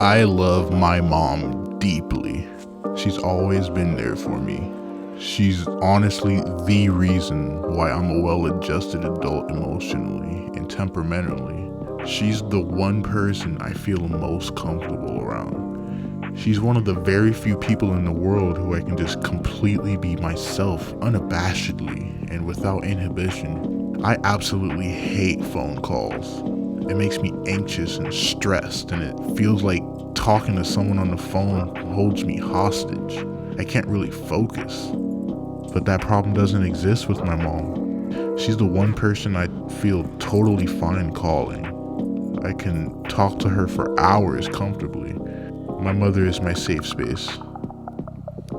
I love my mom deeply. She's always been there for me. She's honestly the reason why I'm a well-adjusted adult emotionally and temperamentally. She's the one person I feel most comfortable around. She's one of the very few people in the world who I can just completely be myself unabashedly and without inhibition. I absolutely hate phone calls. It makes me anxious and stressed, and it feels like talking to someone on the phone holds me hostage. I can't really focus. But that problem doesn't exist with my mom. She's the one person I feel totally fine calling. I can talk to her for hours comfortably. My mother is my safe space.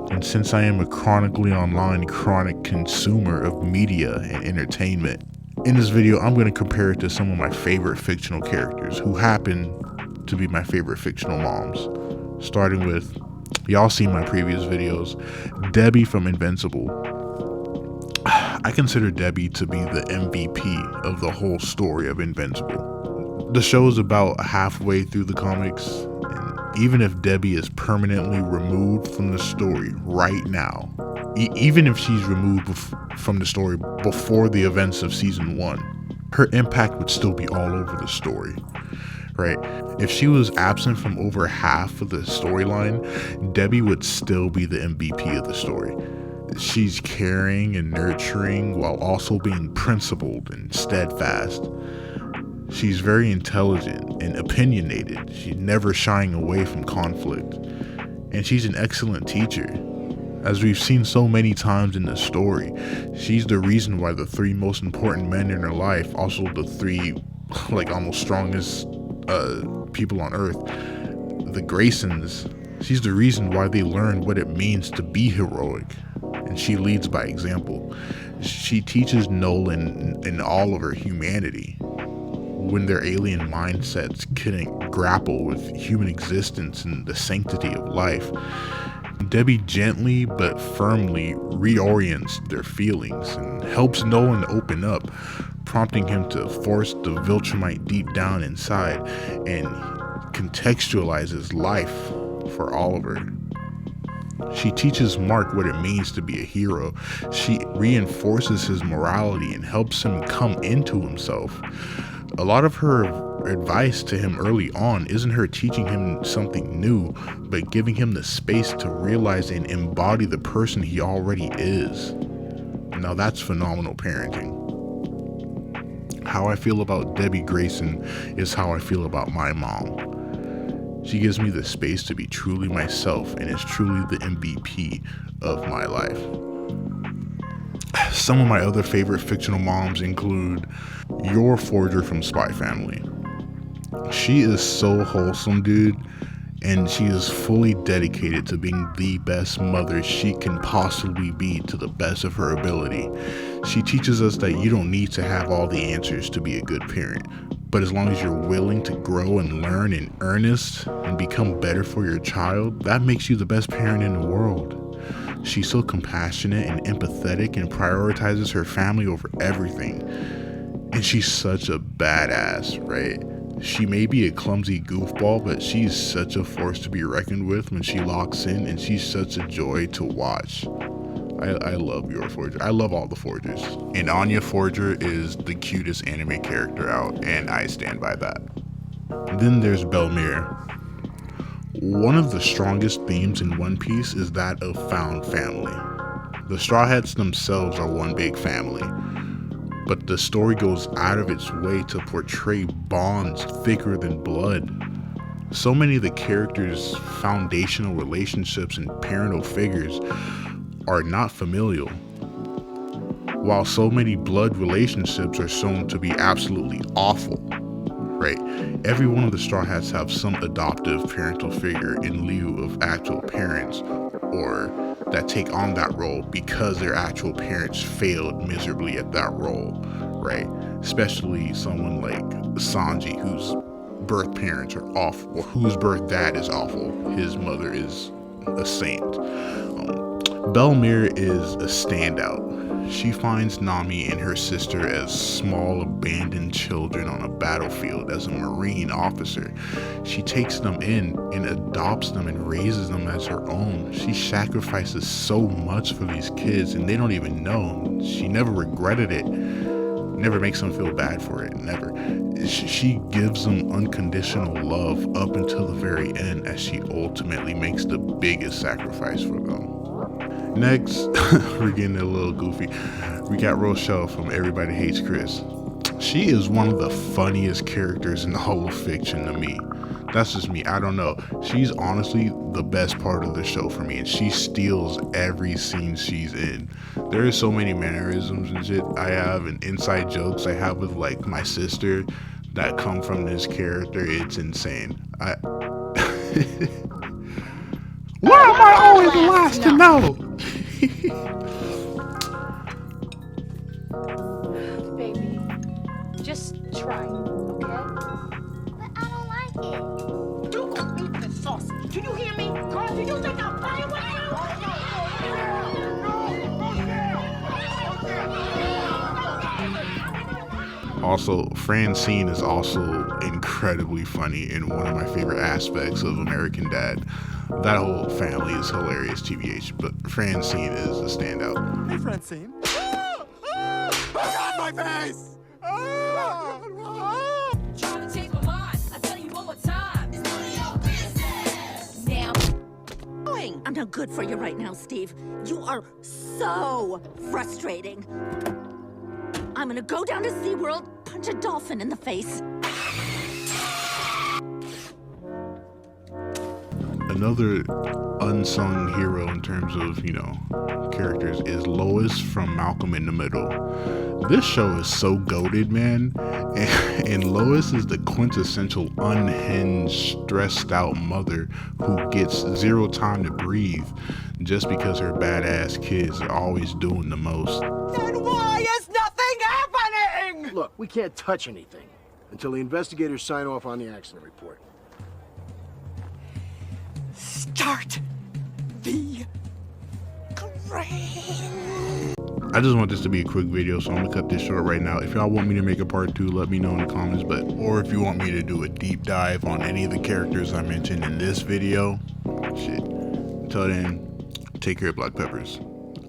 And since I am a chronically online, chronic consumer of media and entertainment, in this video, I'm going to compare it to some of my favorite fictional characters who happen to be my favorite fictional moms. Starting with, y'all seen my previous videos, Debbie from Invincible. I consider Debbie to be the MVP of the whole story of Invincible. The show is about halfway through the comics, and even if Debbie is permanently removed from the story right now, even if she's removed from the story before the events of season 1, her impact would still be all over the story, right? If she was absent from over half of the storyline, Debbie would still be the MVP of the story. She's caring and nurturing while also being principled and steadfast. She's very intelligent and opinionated. She's never shying away from conflict. And she's an excellent teacher. As we've seen so many times in the story, she's the reason why the 3 most important men in her life, also the 3 almost strongest people on earth, the Graysons, she's the reason why they learn what it means to be heroic. And she leads by example. She teaches Nolan and all of her humanity when their alien mindsets couldn't grapple with human existence and the sanctity of life. Debbie gently but firmly reorients their feelings and helps Nolan open up, prompting him to force the Viltrumite deep down inside and contextualizes life for Oliver. She teaches Mark what it means to be a hero. She reinforces his morality and helps him come into himself. A lot of her advice to him early on isn't her teaching him something new, but giving him the space to realize and embody the person he already is. Now that's phenomenal parenting. How I feel about Debbie Grayson is how I feel about my mom. She gives me the space to be truly myself and is truly the MVP of my life. Some of my other favorite fictional moms include Yor Forger from Spy Family. She is so wholesome, dude, and she is fully dedicated to being the best mother she can possibly be to the best of her ability. She teaches us that you don't need to have all the answers to be a good parent, but as long as you're willing to grow and learn in earnest and become better for your child, that makes you the best parent in the world. She's so compassionate and empathetic and prioritizes her family over everything. And she's such a badass, right? She may be a clumsy goofball, but she's such a force to be reckoned with when she locks in, and she's such a joy to watch. I love Yor Forger. I love all the Forgers. And Anya Forger is the cutest anime character out, and I stand by that. Then there's Bellemere. One of the strongest themes in One Piece is that of found family. The Straw Hats themselves are one big family, but the story goes out of its way to portray bonds thicker than blood. So many of the characters' foundational relationships and parental figures are not familial, while so many blood relationships are shown to be absolutely awful, right? Every one of the Straw Hats have some adoptive parental figure in lieu of actual parents, or that take on that role because their actual parents failed miserably at that role, right? Especially someone like Sanji, whose birth parents are awful, or whose birth dad is awful. His mother is a saint. Bellemere is a standout. She finds Nami and her sister as small abandoned children on a battlefield as a Marine officer. She takes them in and adopts them and raises them as her own. She sacrifices so much for these kids and they don't even know. She never regretted it. Never makes them feel bad for it, never. She gives them unconditional love up until the very end as she ultimately makes the biggest sacrifice for them. Next, we're getting a little goofy. We got Rochelle from Everybody Hates Chris. She is one of the funniest characters in the whole of fiction to me. That's just me, I don't know. She's honestly the best part of the show for me, and she steals every scene she's in. There are so many mannerisms and shit I have, and inside jokes I have with like my sister that come from this character. It's insane. Why am I always the last to know? Baby, just try, okay? But I don't like it. You don't eat the sausage. Do you hear me? Girl, do you think I'm playing with you? Also, Francine is also incredibly funny and one of my favorite aspects of American Dad. That whole family is hilarious, TBH, but Francine is a standout. Hey, Francine. Oh, God, my face! Trying to change my mind. I tell you one more time. It's none of your business. Now. I'm not good for you right now, Steve. You are so frustrating. I'm gonna go down to SeaWorld, punch a dolphin in the face. Another unsung hero in terms of, characters is Lois from Malcolm in the Middle. This show is so goated, man. And Lois is the quintessential unhinged, stressed out mother who gets zero time to breathe just because her badass kids are always doing the most. Then why is nothing happening? Look, we can't touch anything until the investigators sign off on the accident report. Start the crane. I just want this to be a quick video, so I'm gonna cut this short right now. If y'all want me to make a part 2, let me know in the comments, or if you want me to do a deep dive on any of the characters I mentioned in this video, shit. Until then, take care, Black Peppers.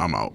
I'm out.